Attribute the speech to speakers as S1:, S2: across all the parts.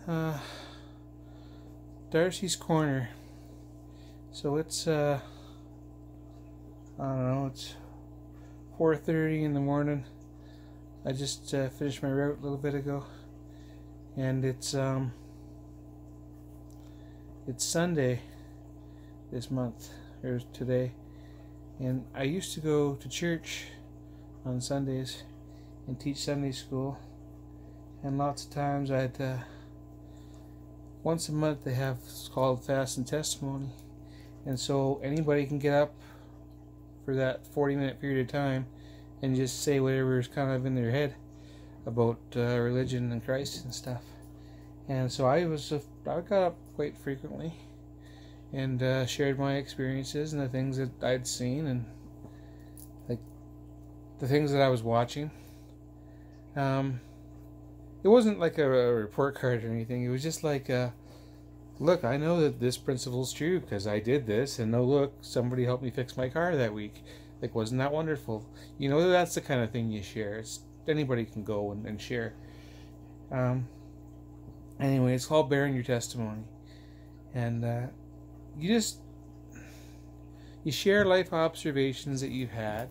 S1: uh, Darci's Corner. So it's I don't know, it's 4:30 in the morning. I just finished my route a little bit ago, and it's Sunday this month, or today, and I used to go to church on Sundays and teach Sunday school, and lots of times once a month they have, it's called Fast and Testimony, and so anybody can get up for that 40-minute period of time and just say whatever is kind of in their head about religion and Christ and stuff. And so I got up quite frequently and shared my experiences and the things that I'd seen and like the things that I was watching. It wasn't like a report card or anything. It was just like, look, I know that this principle's true because I did this, and look, somebody helped me fix my car that week. Like, wasn't that wonderful? You know, that's the kind of thing you share. Anybody can go and share. Anyway, it's called Bearing Your Testimony. And you share life observations that you've had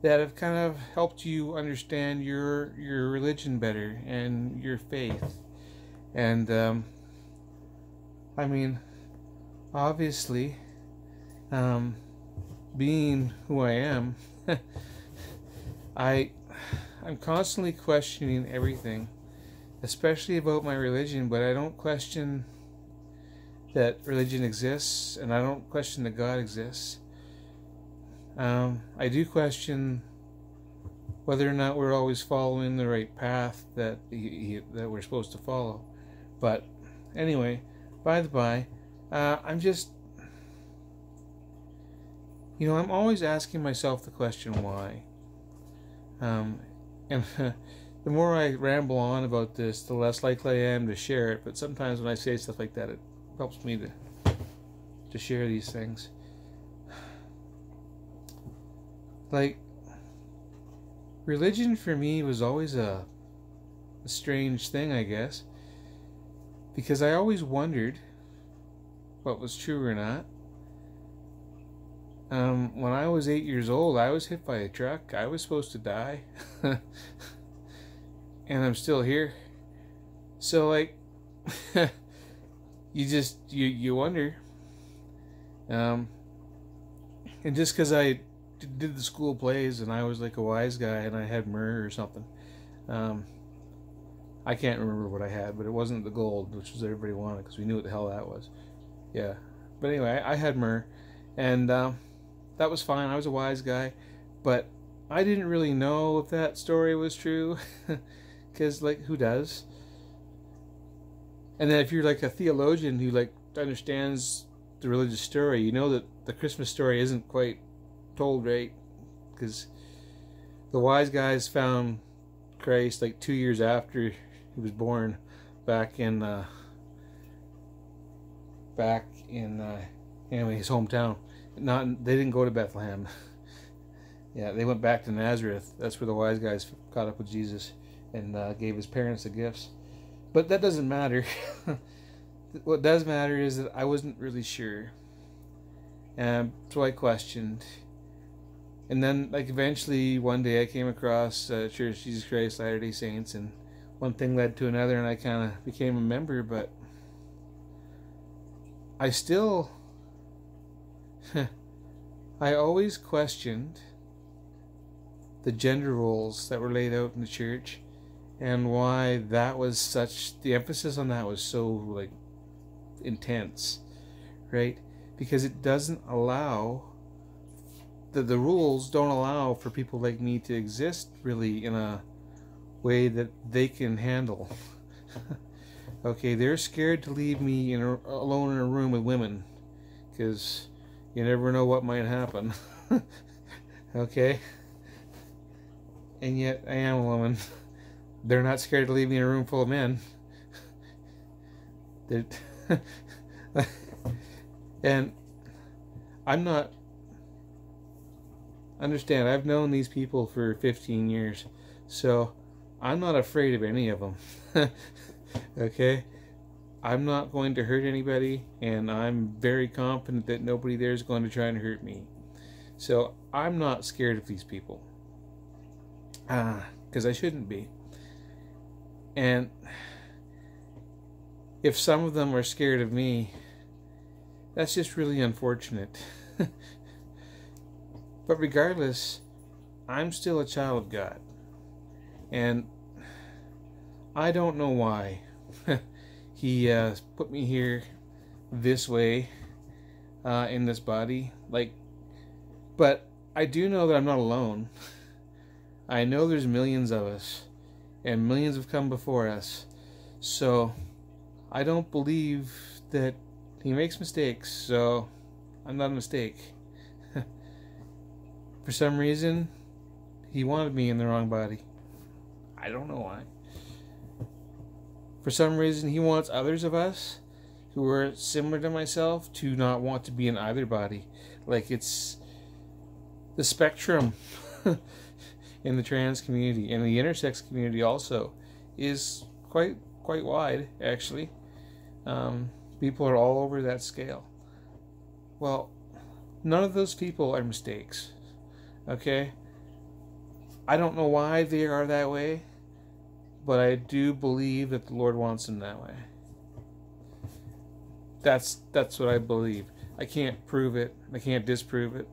S1: that have kind of helped you understand your religion better and your faith. And I mean, obviously, being who I am, I'm constantly questioning everything, especially about my religion, but I don't question that religion exists, and I don't question that God exists. I do question whether or not we're always following the right path that we're supposed to follow. But anyway, by the by, I'm just, I'm always asking myself the question why. And the more I ramble on about this, the less likely I am to share it. But sometimes when I say stuff like that, it helps me to share these things. Like, religion for me was always a strange thing, I guess, because I always wondered what was true or not. When I was 8 years old, I was hit by a truck. I was supposed to die. And I'm still here. So, like, you wonder. And just because I did the school plays and I was like a wise guy and I had myrrh or something. I can't remember what I had, but it wasn't the gold, which was everybody wanted because we knew what the hell that was. Yeah. But anyway, I had myrrh, and that was fine. I was a wise guy, but I didn't really know if that story was true because, like, who does? And then if you're like a theologian who like understands the religious story, you know that the Christmas story isn't quite told right, because the wise guys found Christ like 2 years after he was born, back in anyway, his hometown. They didn't go to Bethlehem. Yeah, they went back to Nazareth. That's where the wise guys caught up with Jesus and gave his parents the gifts. But that doesn't matter. What does matter is that I wasn't really sure, and so I questioned. And then, like, eventually one day I came across Church of Jesus Christ Latter-day Saints, and one thing led to another, and I kind of became a member. But I still, I always questioned the gender roles that were laid out in the church, and why that was such, the emphasis on that was so, like, intense, right? Because it doesn't allow, the rules don't allow for people like me to exist really in a way that they can handle. Okay, they're scared to leave me alone in a room with women, because you never know what might happen. Okay? And yet I am a woman. They're not scared to leave me in a room full of men. And I'm not, understand, I've known these people for 15 years, so I'm not afraid of any of them. Okay? I'm not going to hurt anybody, and I'm very confident that nobody there is going to try and hurt me. So I'm not scared of these people. Because I shouldn't be. And if some of them are scared of me, that's just really unfortunate. But regardless, I'm still a child of God. And I don't know why He put me here this way in this body. But I do know that I'm not alone. I know there's millions of us, and millions have come before us. So I don't believe that He makes mistakes, so I'm not a mistake. For some reason, He wanted me in the wrong body. I don't know why. For some reason, He wants others of us who are similar to myself to not want to be in either body. Like, it's the spectrum in the trans community, and the intersex community also is quite wide, actually. People are all over that scale. Well, none of those people are mistakes. Okay? I don't know why they are that way, but I do believe that the Lord wants them that way. That's what I believe. I can't prove it. I can't disprove it.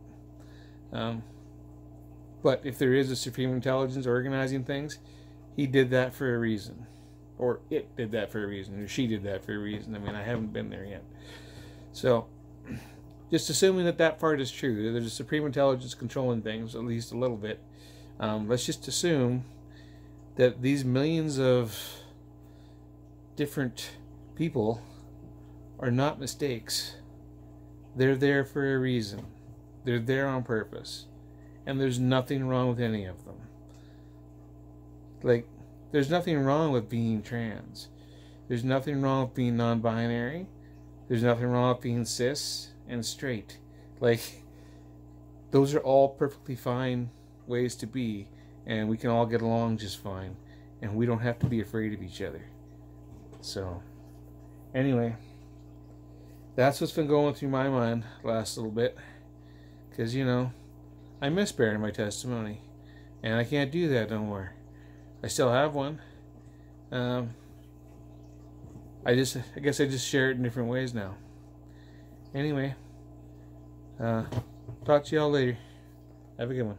S1: But if there is a supreme intelligence organizing things, He did that for a reason. Or it did that for a reason. Or she did that for a reason. I mean, I haven't been there yet. So, just assuming that part is true, there's a supreme intelligence controlling things, at least a little bit. Let's just assume that these millions of different people are not mistakes. They're there for a reason. They're there on purpose. And there's nothing wrong with any of them. Like, there's nothing wrong with being trans. There's nothing wrong with being non-binary. There's nothing wrong with being cis and straight. Like, those are all perfectly fine ways to be, and we can all get along just fine, and we don't have to be afraid of each other. So, anyway, that's what's been going through my mind the last little bit, because, you know, I miss bearing my testimony, and I can't do that no more. I still have one. I guess I just share it in different ways now. Anyway, talk to y'all later. Have a good one.